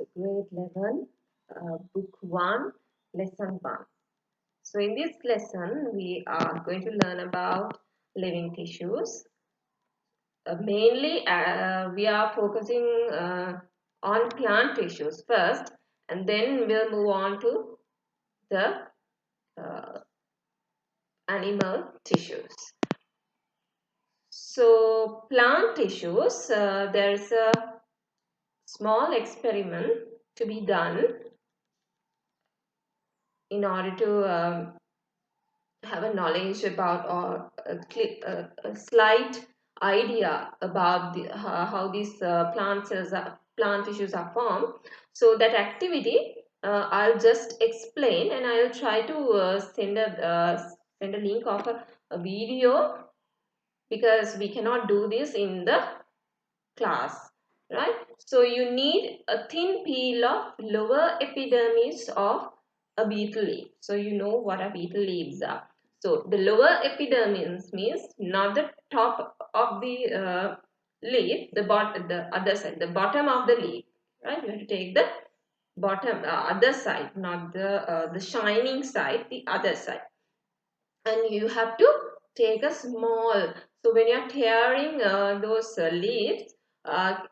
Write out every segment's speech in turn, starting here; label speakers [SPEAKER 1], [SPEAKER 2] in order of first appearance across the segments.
[SPEAKER 1] So grade 11, book 1, lesson 1. So in this lesson, we are going to learn about living tissues. Mainly, we are focusing on plant tissues first, and then we'll move on to the animal tissues. So plant tissues, there is a small experiment to be done in order to have a knowledge about or a slight idea about how these plant tissues are formed. So that activity I'll just explain, and I'll try to send a link of a video, because we cannot do this in the class, right? So you need a thin peel of lower epidermis of a beetle leaf. So you know what a beetle leaves are. So the lower epidermis means not the top of the leaf, the other side, the bottom of the leaf, right? You have to take the bottom, other side, not the shining side, the other side, and you have to take a small. So when you're tearing those leaves, have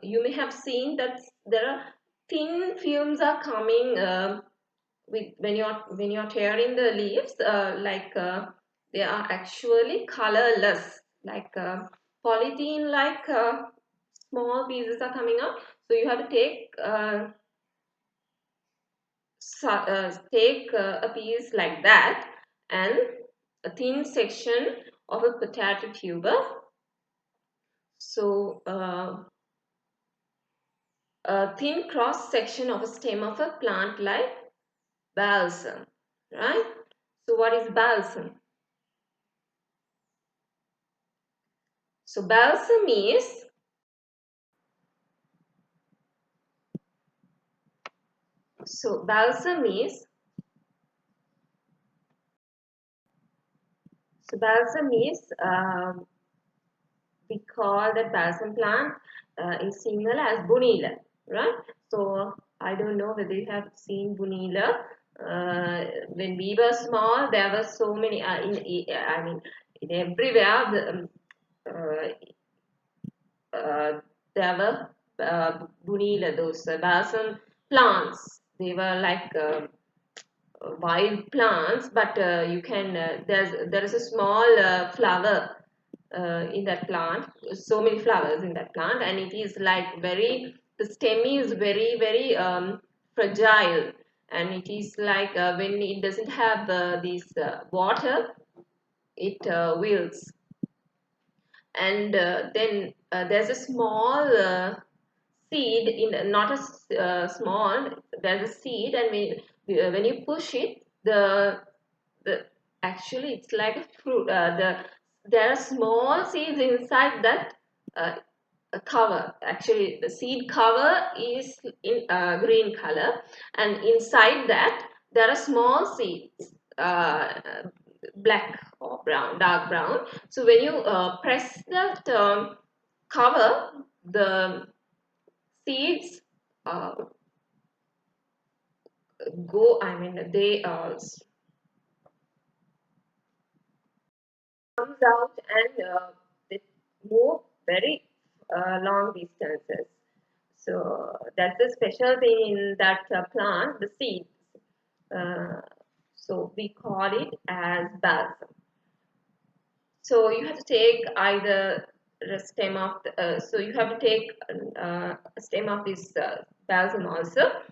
[SPEAKER 1] you may have seen that there are thin fumes are coming when you're tearing the leaves, they are actually colorless, like polythene, like small pieces are coming out. So you have to take a piece like that, and a thin section of a potato tuber. So a thin cross section of a stem of a plant like balsam, right? So what is balsam? So balsam is so balsam is so balsam is we call that balsam plant in Sinhala as bunila, right? So I don't know whether you have seen bunila. When we were small, there were so many. I mean, in everywhere, there were bunila, those balsam plants. They were like wild plants, but you can there is a small flower in that plant, so many flowers in that plant, and it is like the stem is very fragile, and it is like when it doesn't have this water, it wilts. And then there's a small seed in, not a small, there's a seed, and when you push it, the actually it's like a fruit, there are small seeds inside that cover. Actually the seed cover is in green color, and inside that there are small seeds, black or brown, dark brown. So when you press that cover, the seeds uh, they comes out, and they move very long distances. So that's the special thing in that plant, the seeds. Uh, so we call it as balsam. So you have to take either the stem of so you have to take a stem of this balsam also.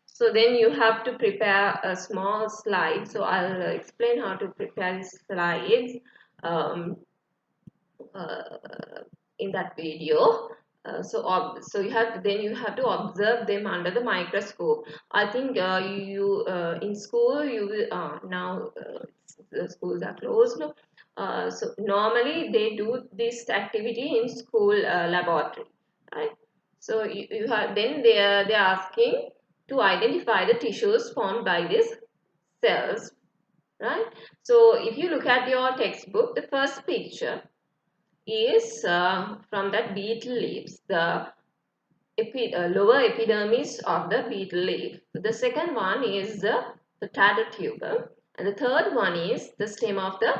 [SPEAKER 1] So then you have to prepare a small slide. So I'll explain how to prepare slides um, uh, in that video. So you have to observe them under the microscope. I think you in school you will now the schools are closed. No? So normally they do this activity in school laboratory, right? So you have, then they're asking to identify the tissues formed by these cells, right? So if you look at your textbook, the first picture is from that beetle leaves. The lower epidermis of the beetle leaf. The second one is the potato tuber, and the third one is the stem of the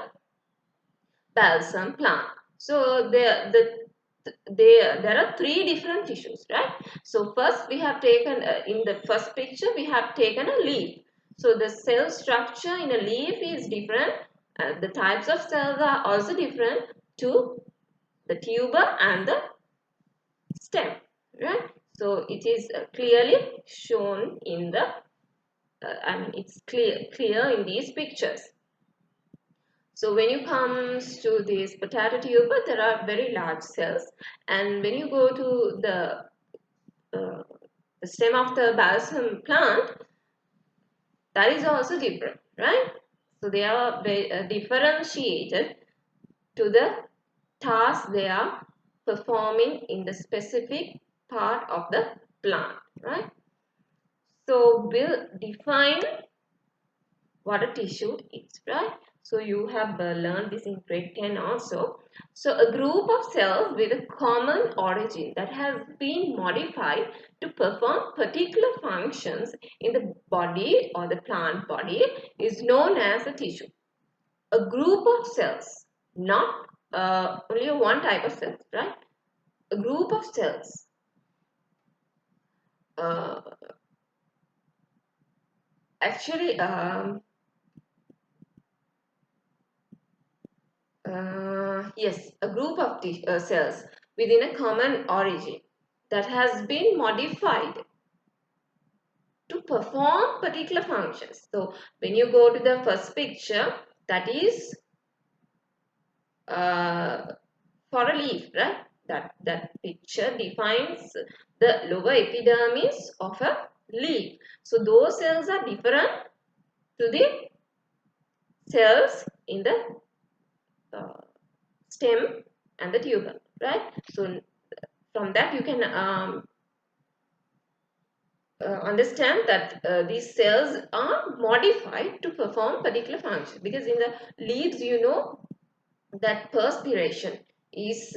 [SPEAKER 1] balsam plant. So there are three different tissues, right? So first we have taken in the first picture we have taken a leaf. So the cell structure in a leaf is different. The types of cells are also different to the tuber and the stem, right? So it is clearly shown in the it's clear in these pictures. So when you comes to this potato tuber, there are very large cells, and when you go to uh, the stem of the balsam plant, that is also different, right? So they are differentiated to the task they are performing in the specific part of the plant, right? So we'll define what a tissue is, right? So you have learned this in grade 10 also. So a group of cells with a common origin that has been modified to perform particular functions in the body or the plant body is known as a tissue. A group of cells, not only one type of cells, right? A group of cells. Uh, actually, yes, a group of cells within a common origin that has been modified to perform particular functions. So when you go to the first picture, that is for a leaf, right? That picture defines the lower epidermis of a leaf. So those cells are different to the cells in the uh, stem and the tuber, right? So from that you can understand that these cells are modified to perform particular function, because in the leaves you know that perspiration is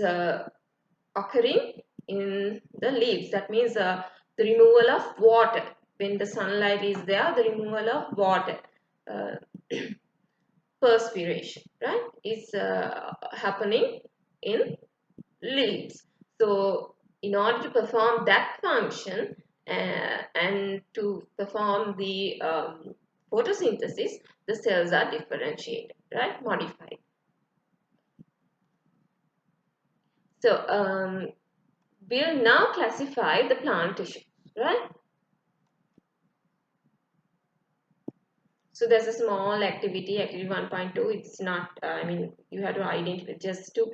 [SPEAKER 1] occurring in the leaves. That means the removal of water. When the sunlight is there, the removal of water, uh, perspiration, right, is happening in leaves. So in order to perform that function and to perform the photosynthesis, the cells are differentiated, right, modified. So we'll now classify the plant tissue, right? So there's a small activity 1.2. It's not, I mean, you have to identify just to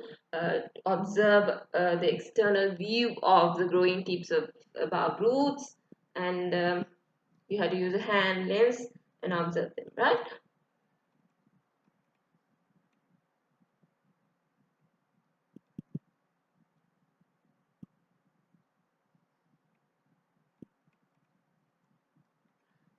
[SPEAKER 1] observe the external view of the growing tips of above roots, and you have to use a hand lens and observe them, right?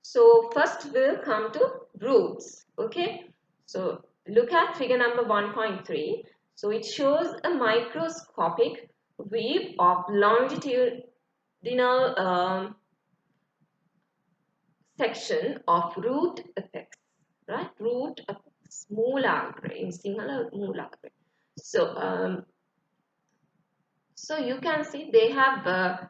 [SPEAKER 1] So first we'll come to roots, okay? So look at figure number 1.3. So it shows a microscopic web of longitudinal section of root apex, right? Root apex, moolagre, in singular moolagre. So, so you can see they have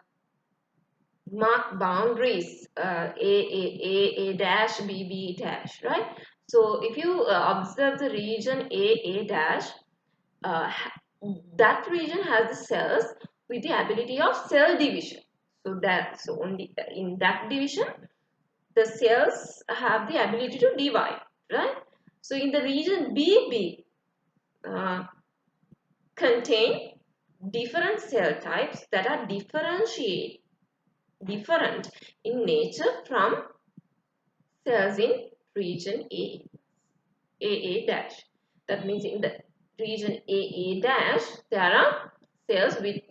[SPEAKER 1] marked boundaries A dash, B dash, right? So if you observe the region A dash, uh, that region has the cells with the ability of cell division. So only in that division the cells have the ability to divide, right? So in the region BB contain different cell types that are different in nature from cells in region AA dash. That means in the region AA dash there are cells which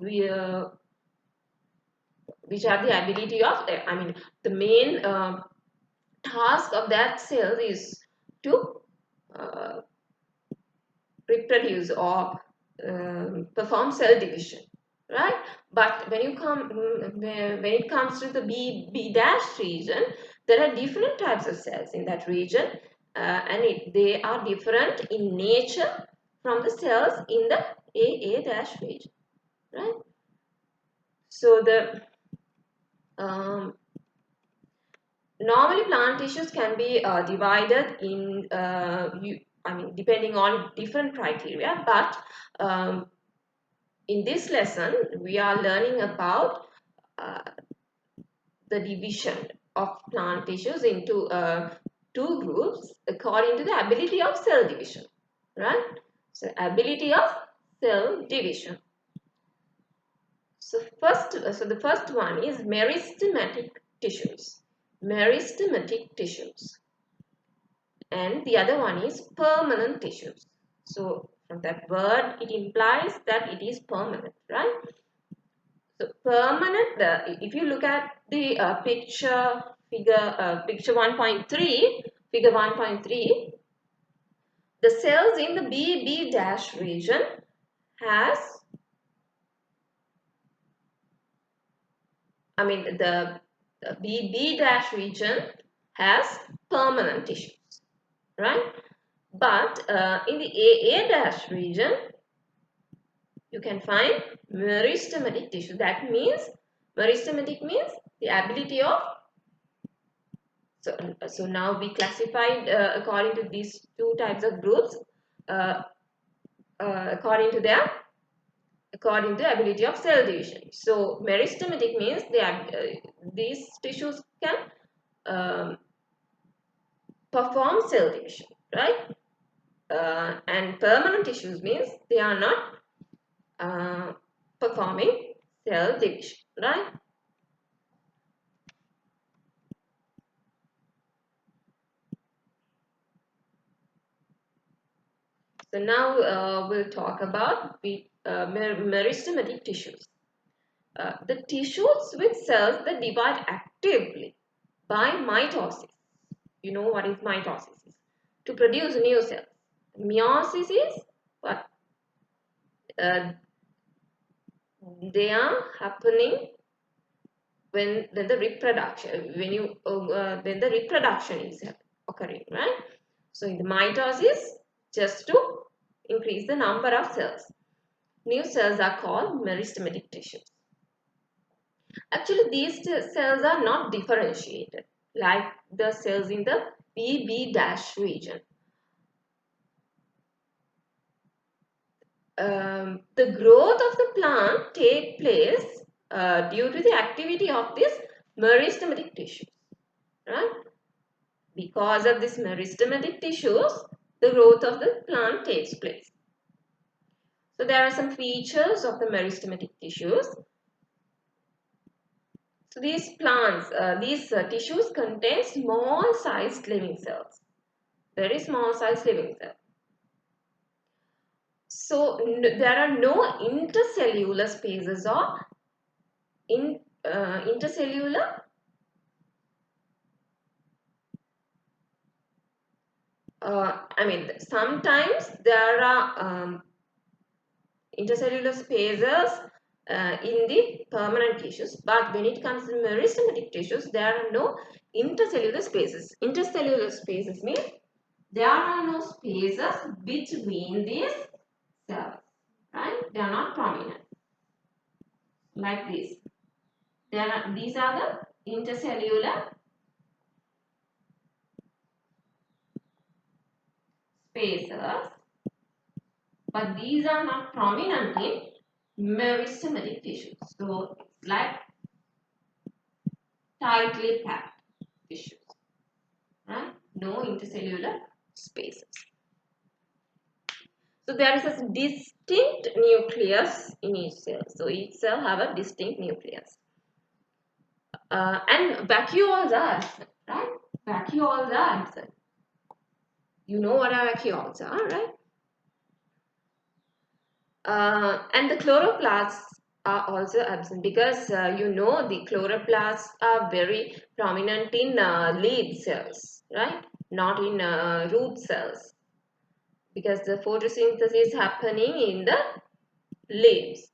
[SPEAKER 1] have the ability of, I mean, the main task of that cell is to uh, reproduce or perform cell division, right? But when it comes to the B dash region, there are different types of cells in that region, and they are different in nature from the cells in the A dash region, right? So the normally plant tissues can be divided in depending on different criteria, but um, in this lesson we are learning about uh, the division of plant tissues into two groups according to the ability of cell division, right? So ability of cell division. So the first one is meristematic tissues. Meristematic tissues. And the other one is permanent tissues. So from that word, it implies that it is permanent, right? So permanent, if you look at the picture 1.3, figure 1.3, the cells in the B dash region has, the B dash region has permanent tissues, right? But in the A dash region, you can find meristematic tissue. That means, meristematic means the ability of, so now we classified according to these two types of groups, uh, according to the ability of cell division. So meristematic means these tissues can um, perform cell division, right? And permanent tissues means they are not performing cell division, right? So now we'll talk about meristematic tissues. The tissues with cells that divide actively by mitosis. You know what is mitosis? To produce new cells. Meiosis is what? Uh, they are happening when the reproduction when the reproduction is occurring, right? So in the mitosis, just to increase the number of cells. New cells are called meristematic tissues. Actually, these cells are not differentiated like the cells in the B dash region. The growth of the plant take place due to the activity of these meristematic tissues, right? Because of these meristematic tissues, the growth of the plant takes place. So there are some features of the meristematic tissues. So these plants, these tissues contain small sized living cells, very small sized living cells. So there are no intercellular spaces or intercellular sometimes there are intercellular spaces in the permanent tissues, but when it comes to meristematic tissues, there are no intercellular spaces. Intercellular spaces means there are no spaces between these cells, right? They are not prominent like this. These are the intercellular spaces, but these are not prominent in meristematic tissues. So it's like tightly packed tissues, right? No intercellular spaces. So there is a distinct nucleus in each cell. So each cell have a distinct nucleus. And vacuoles are absent, right? Vacuoles are absent. You know what vacuoles are, right? And the chloroplasts are also absent because the chloroplasts are very prominent in leaf cells, right? Not in root cells, because the photosynthesis is happening in the leaves.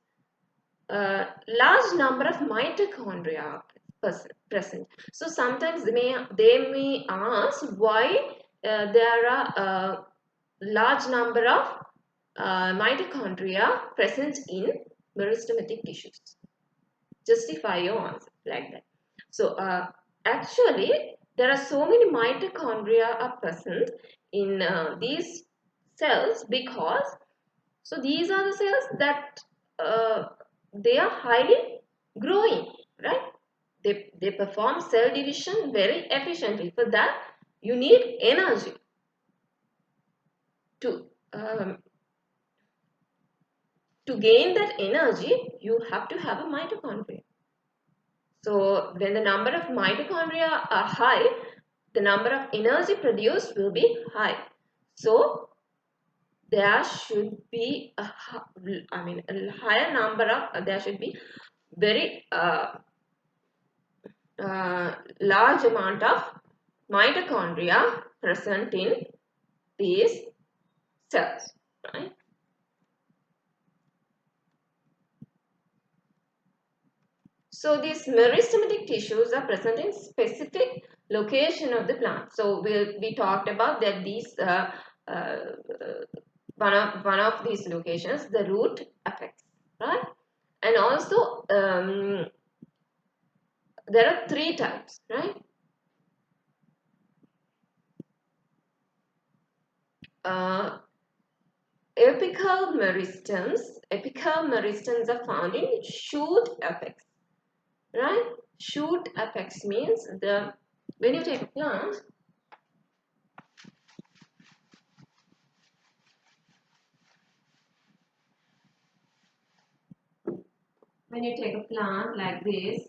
[SPEAKER 1] large number of mitochondria are present. So sometimes they may ask why there are a large number of mitochondria present in meristematic tissues. Justify your answer like that. So actually, there are so many mitochondria are present in these cells because so these are the cells that they are highly growing, right? They perform cell division very efficiently. For that, you need energy to um, to gain that energy. You have to have a mitochondria. So when the number of mitochondria are high, the number of energy produced will be high. So there should be a higher number of there should be very large amount of mitochondria present in these cells, right? So these meristematic tissues are present in specific location of the plant. So we talked about that these uh, one of these locations, the root affects, right? And also there are three types, right? Uh, apical meristems are found in shoot apex, right? Shoot apex means when you take a plant, like this,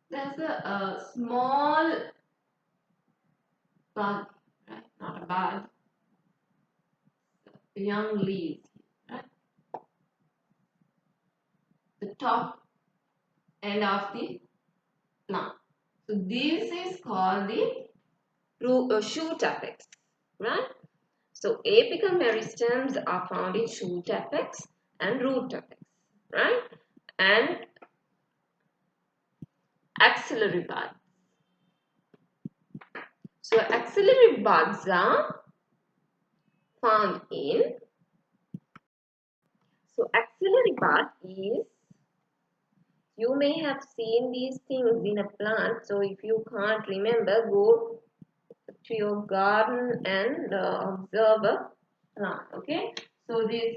[SPEAKER 1] there's a small bud, right? Not a bud, young leaves, right? The top end of the plant. So this is called the shoot apex, right? So apical meristems are found in shoot apex and root apex, right? And axillary buds. So axillary buds are found in. So axillary bud is, you may have seen these things in a plant. So if you can't remember, go to your garden and observe a plant. Okay. So this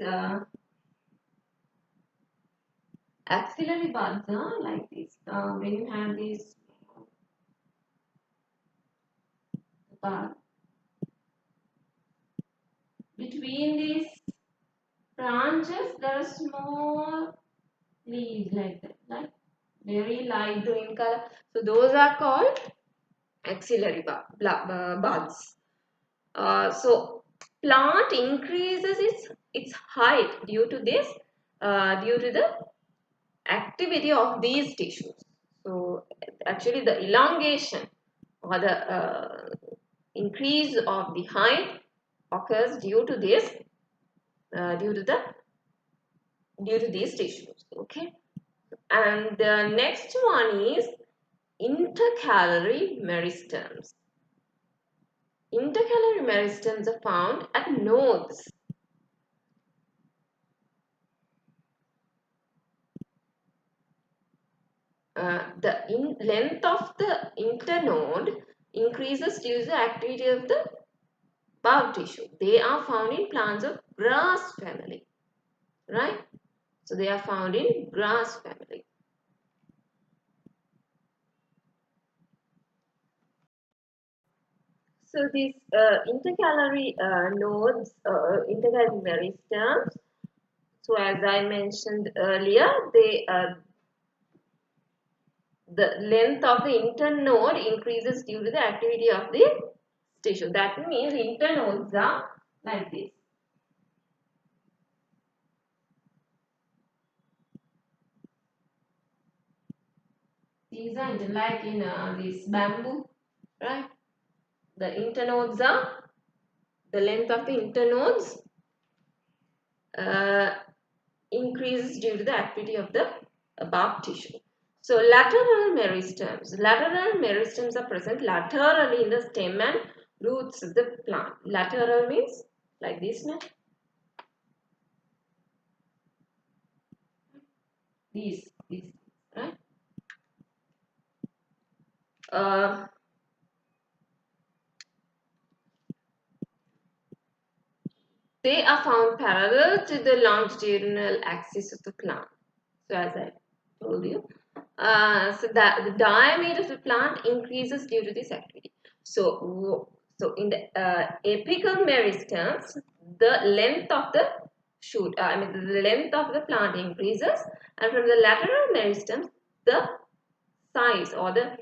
[SPEAKER 1] axillary buds are like this. When you have this bud, between these branches there are small leaves like that, like very light green color. So those are called axillary buds. So plant increases its height due to this due to the activity of these tissues. So actually the elongation or the increase of the height occurs due to this due to the due to these tissues. Okay, and the next one is intercalary meristems. Intercalary meristems are found at nodes. The length of the internode increases due to the activity of the bulb tissue. They are found in plants of grass family, right? So they are found in grass family. So these intercalary nodes, intercalary meristems. So as I mentioned earlier, the length of the internode increases due to the activity of the tissue. That means internodes are like this. designed like in this bamboo, right? The internodes are, the length of the internodes uh, increases due to the activity of the bark tissue. So lateral meristems. Lateral meristems are present laterally in the stem and roots of the plant. Lateral means like this, no? These, right? Uh, they are found parallel to the longitudinal axis of the plant. So as I told you, so that the diameter of the plant increases due to this activity. So in the apical meristems, the length of the shoot, the length of the plant increases, and from the lateral meristems, the size or the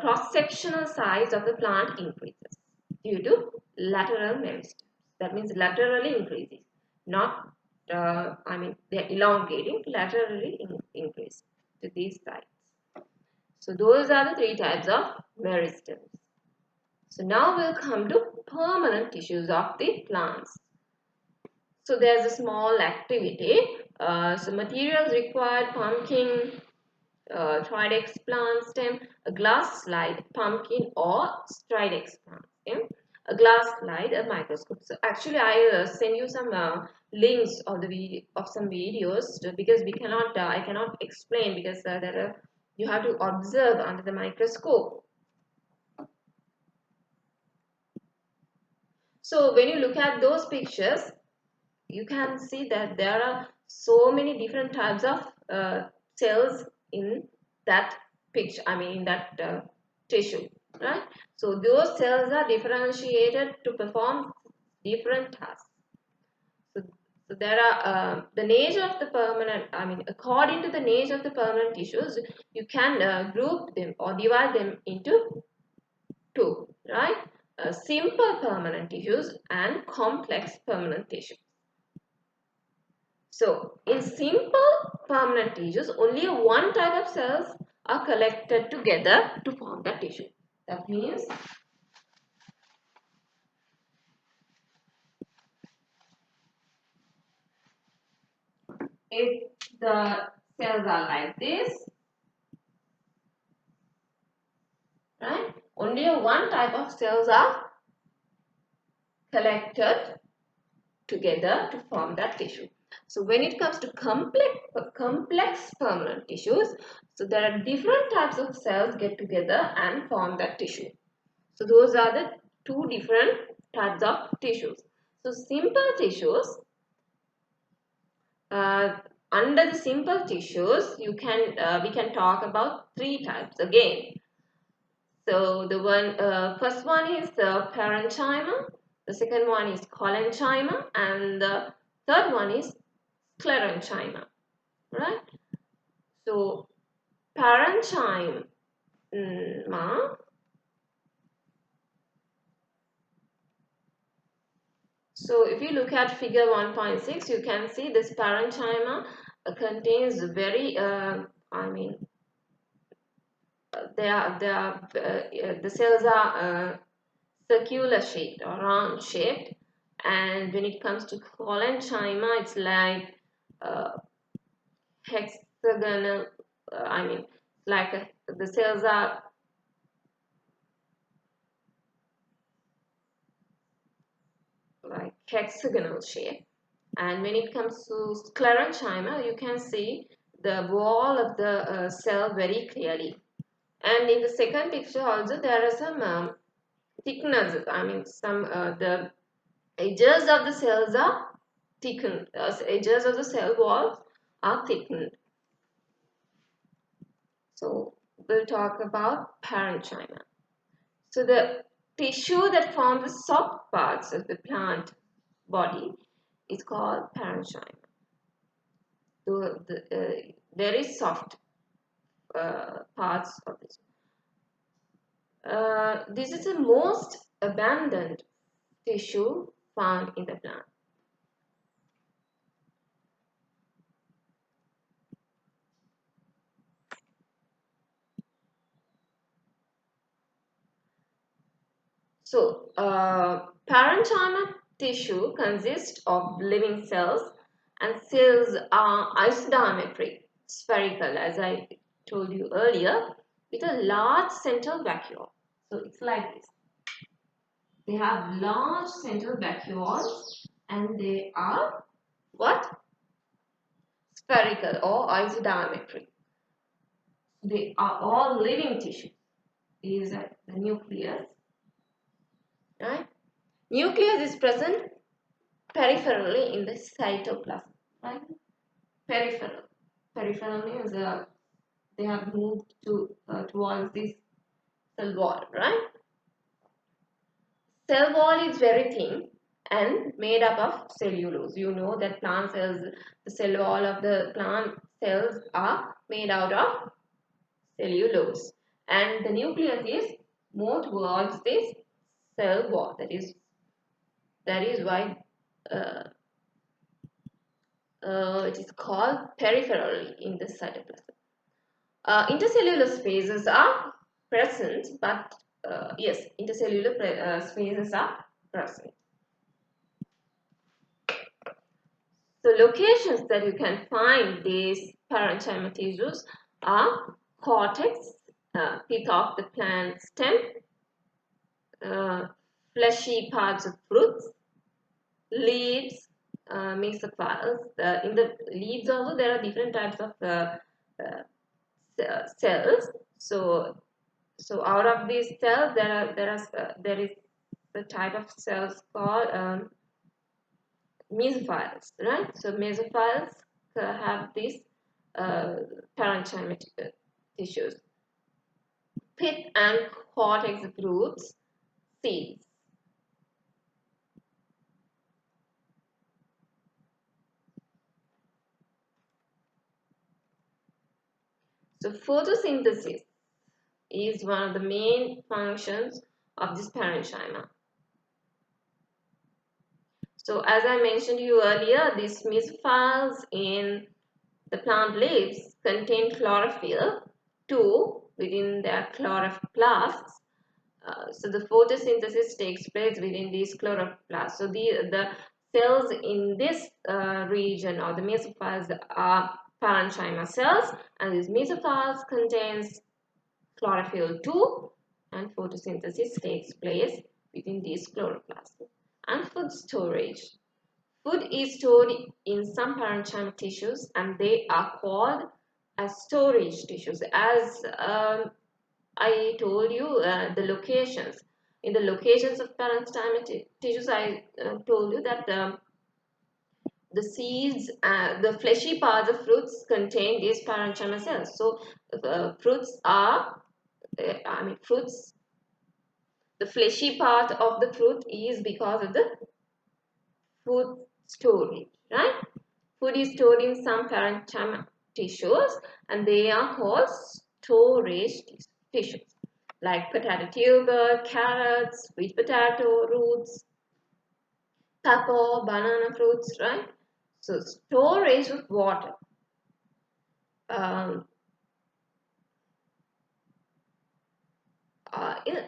[SPEAKER 1] cross-sectional size of the plant increases due to lateral meristems. That means laterally increases, not they're elongating, laterally increase to these sides. So those are the three types of meristems. So now we'll come to permanent tissues of the plants. So there's a small activity. So materials required: pumpkin, Tridex plant stem, a glass slide, pumpkin or Stridex plant stem, a glass slide, a microscope. So actually I send you some links of some videos because we cannot I cannot explain because there are, you have to observe under the microscope. So when you look at those pictures, you can see that there are so many different types of cells in that picture, in that tissue, right? So those cells are differentiated to perform different tasks. So there are the nature of the permanent, according to the nature of the permanent tissues, you can group them or divide them into two, right? Simple permanent tissues and complex permanent tissues. So, in simple permanent tissues, only one type of cells are collected together to form the tissue. That means if the cells are like this, right? Only one type of cells are collected together to form that tissue. So when it comes to complex permanent tissues, so there are different types of cells get together and form that tissue. So those are the two different types of tissues. So simple tissues, under the simple tissues, we can talk about three types again. So the first one is the parenchyma, the second one is collenchyma, and the third one is sclerenchyma, right? So parenchyma, so if you look at figure 1.6, you can see this parenchyma contains very, the cells are circular shaped or round shaped, and when it comes to collenchyma, it's like hexagonal. The cells are like hexagonal shape. And when it comes to sclerenchyma, you can see the wall of the cell very clearly. And in the second picture also there are some thickness. The edges of the cells are thickened. Edges of the cell walls are thickened. So we'll talk about parenchyma. So the tissue that forms the soft parts of the plant body is called parenchyma. Very soft parts of this. This is the most abundant tissue found in the plant. So, parenchyma tissue consists of living cells, and cells are isodiametric, spherical, as I told you earlier, with a large central vacuole. So, it's like this. They have large central vacuoles, and they are what? Spherical or isodiametric. They are all living tissue. These are the nucleus, right? Nucleus is present peripherally in the cytoplasm, right? Peripheral. Peripheral means they have moved towards this cell wall, right? Cell wall is very thin and made up of cellulose. You know that plant cells, the cell wall of the plant cells are made out of cellulose, and the nucleus is more towards this cell wall. That is why uh, it is called peripherally in the cytoplasm. Intercellular spaces are present, but yes, intercellular spaces are present. So locations that you can find these parenchyma tissues are cortex, pith of the plant stem, uh, fleshy parts of fruits, leaves, mesophyles. In the leaves also there are different types of cells. So out of these cells there is the type of cells called mesophiles, right? So mesophiles have these uh, parenchyma tissues. Pith and cortex groups seeds. So photosynthesis is one of the main functions of this parenchyma. So as I mentioned to you earlier, these mesophiles in the plant leaves contain chlorophyll too within their chloroplasts. So the photosynthesis takes place within these chloroplasts. So the cells in this region or the mesophiles are parenchyma cells, and these mesophiles contains chlorophyll too, and photosynthesis takes place within these chloroplasts. And food storage. Food is stored in some parenchyma tissues, and they are called as storage tissues. As I told you, the locations. In the locations of parenchyma tissues, I told you that the seeds, the fleshy parts of fruits contain these parenchyma cells. So, fruits are, fruits, the fleshy part of the fruit is because of the food storage, right? Food is stored in some parenchyma tissues, and they are called storage tissues, like potato tuber, carrots, sweet potato, roots, pepper, banana fruits, right? So storage of water. Um,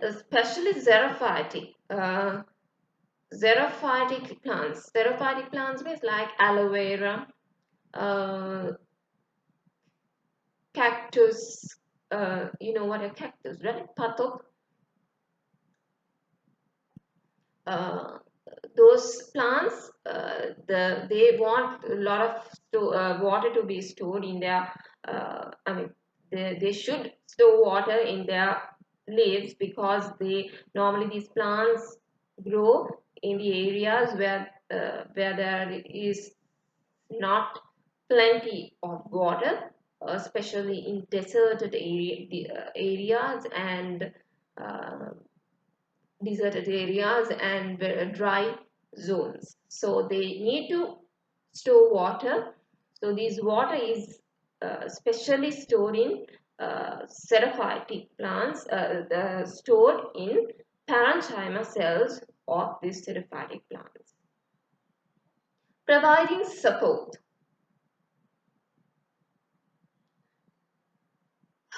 [SPEAKER 1] Especially xerophytic plants. Xerophytic plants means like aloe vera, uh, cactus. You know what a cactus, right? Patok. Uh, those plants, they want a lot of water to be stored in their. They should store water in their leaves because they normally these plants grow in the areas where there is not plenty of water, especially in deserted areas and uh, deserted areas and dry zones. So they need to store water. So this water is specially stored in xerophytic plants, stored in parenchyma cells of these xerophytic plants. Providing support.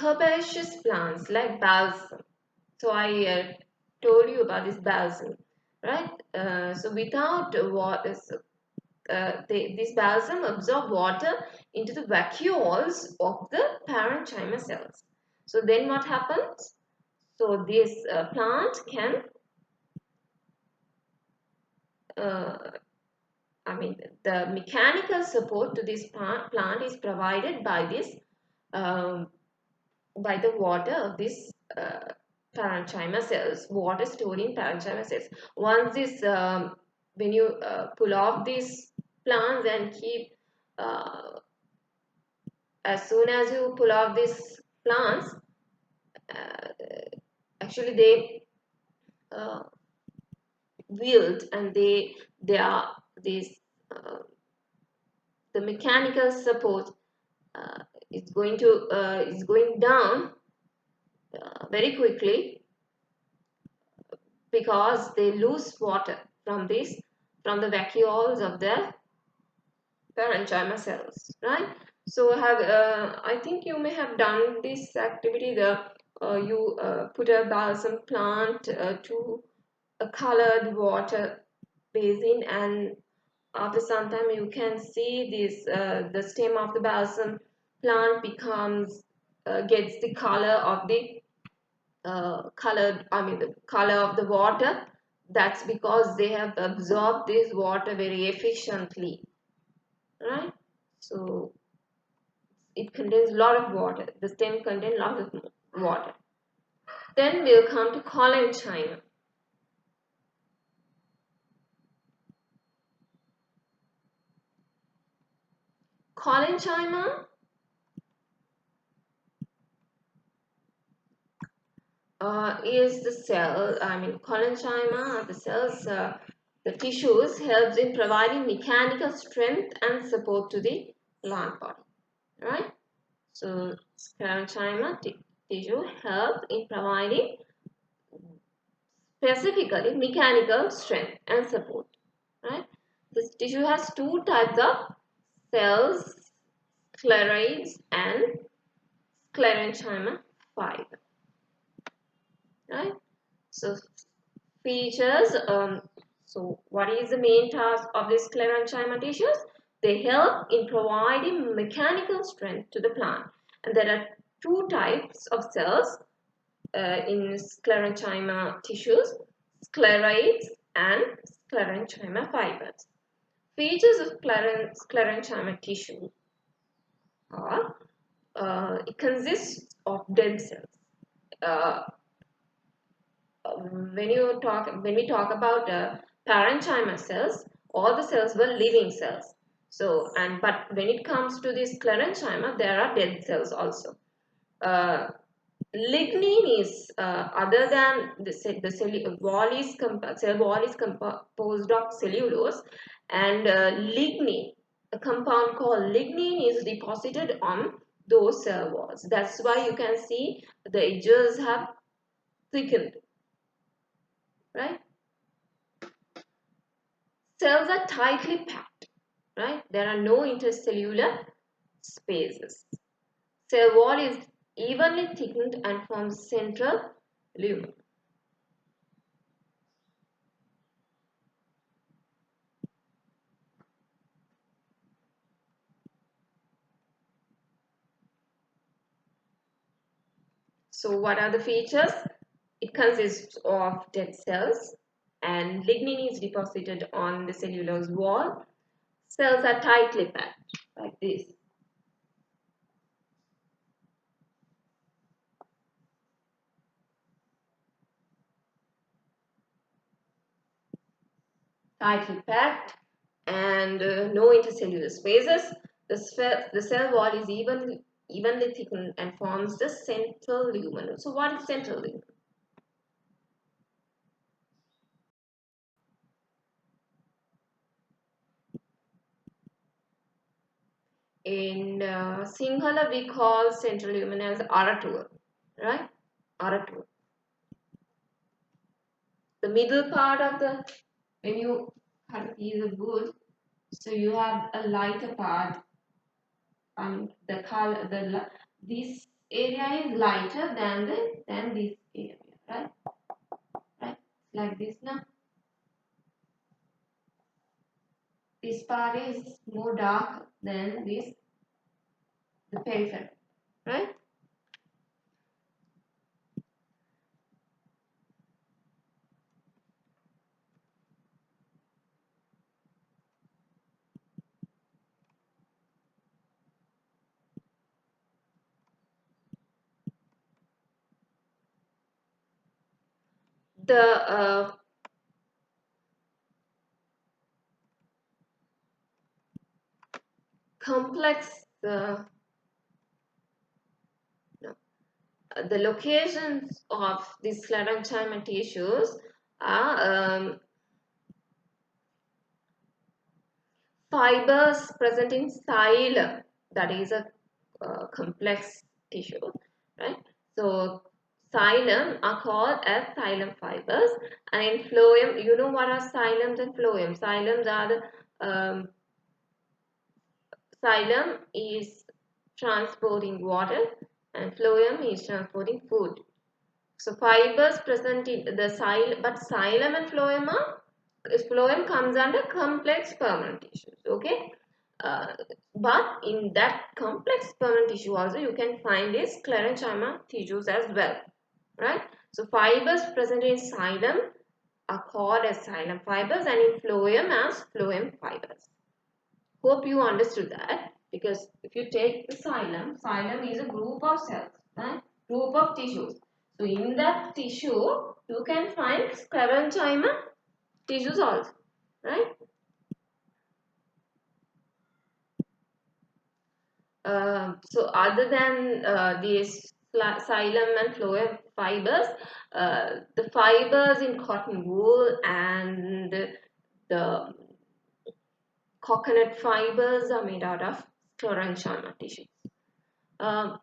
[SPEAKER 1] Herbaceous plants like balsam. So I told you about this balsam, right? So without what is this balsam absorb water into the vacuoles of the parenchyma cells. So then what happens? So this plant can, uh, I mean, the mechanical support to this plant is provided by this, um, by the water of this parenchyma cells, water stored in parenchyma cells. Once this, when you pull off these plants and keep, uh, as soon as you pull off these plants, uh, actually they uh, wilt, and they are this, uh, the mechanical support uh, is going down very quickly, because they lose water from this, from the vacuoles of the parenchyma cells, right? So have I think you may have done this activity. The you put a balsam plant to a colored water basin, and after some time you can see this, the stem of the balsam plant becomes, gets the color of the colored, I mean the color of the water. That's because they have absorbed this water very efficiently, right? So it contains a lot of water. The stem contains lots of water. Then we'll come to collenchyma. Collenchyma is the cell, I mean collenchyma, the cells, the tissues helps in providing mechanical strength and support to the plant body, right? So parenchyma tissue helps in providing specifically mechanical strength and support, right? This tissue has two types of cells, scleroids and sclerenchyma fiber, right? So features, so what is the main task of these sclerenchyma tissues? They help in providing mechanical strength to the plant. And there are two types of cells in sclerenchyma tissues, scleroids and sclerenchyma fibers. Features of sclerenchyma tissue are, it consists of dead cells. Uh, when we talk about parenchyma cells, all the cells were living cells. So, and but when it comes to this sclerenchyma, there are dead cells also. Uh, Lignin is, other than the cell wall is composed of cellulose, and lignin, a compound called lignin, is deposited on those cell walls. That's why you can see the edges have thickened, right? Cells are tightly packed, right? There are no intercellular spaces. Cell wall is evenly thickened and forms central lumen. So what are the features? It consists of dead cells, and lignin is deposited on the cellulose wall. Cells are tightly packed like this. Tightly packed and no intercellular spaces. The cell wall is evenly thickened and forms the central lumen. So what is central lumen? In Sinhala, we call central lumen as Aratur, right? Aratur. The middle part of the, when you cut a piece of wood, so you have a lighter part, the color, this area is lighter than this area, right? Right. like this now. This part is more dark than this, the periphery, right? The complex, no, the locations of these sclerenchyma tissues are fibers present in xylem, that is a complex tissue, right? So xylem are called as xylem fibers, and in phloem, you know what are xylems and phloems? Xylems are the xylem is transporting water, and phloem is transporting food. So fibers present in the xylem, but xylem and phloem are, phloem comes under complex permanent tissues. Okay, uh, but in that complex permanent tissue also you can find these sclerenchyma tissues as well, right? So fibers present in xylem are called as xylem fibers, and in phloem as phloem fibers. Hope you understood that, because if you take the xylem, xylem is a group of cells, right? Group of tissues. So in that tissue, you can find sclerenchyma tissues also, right? So other than these xylem and phloem fibers, the fibers in cotton wool and the coconut fibers are made out of sclerenchyma tissues. Um,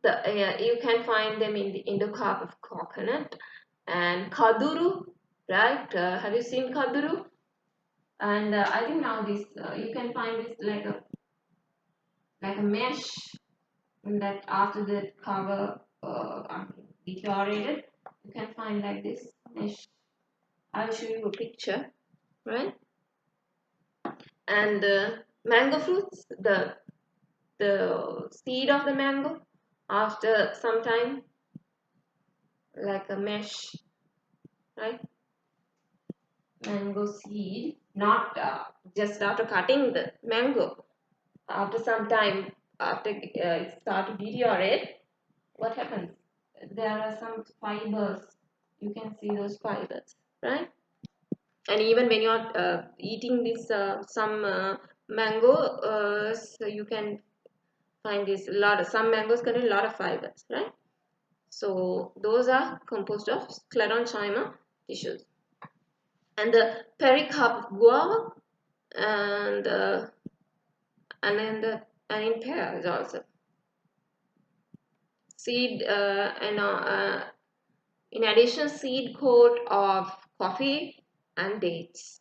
[SPEAKER 1] you can find them in the endocarp of coconut and kaduru, right? Have you seen kaduru? And I think now this you can find this like a mesh that after the cover deteriorated, you can find like this mesh. I'll show you a picture, right? And mango fruits, the seed of the mango after some time, like a mesh, right? Mango seed, not just after cutting the mango. After some time, after it start to deteriorate, what happens? There are some fibers. You can see those fibers, right? And even when you are eating this some mango, so you can find this a lot. Of, some mangoes contain a lot of fibers, right? So those are composed of sclerenchyma tissues, and the pericarp of guava, and and in pears also. Seed in addition, seed coat of coffee and dates.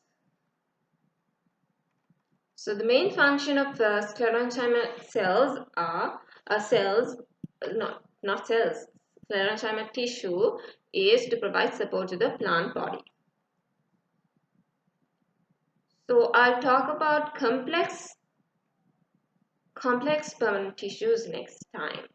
[SPEAKER 1] So the main function of sclerenchyma cells are cells, not cells. Sclerenchyma tissue is to provide support to the plant body. So I'll talk about complex permanent tissues next time.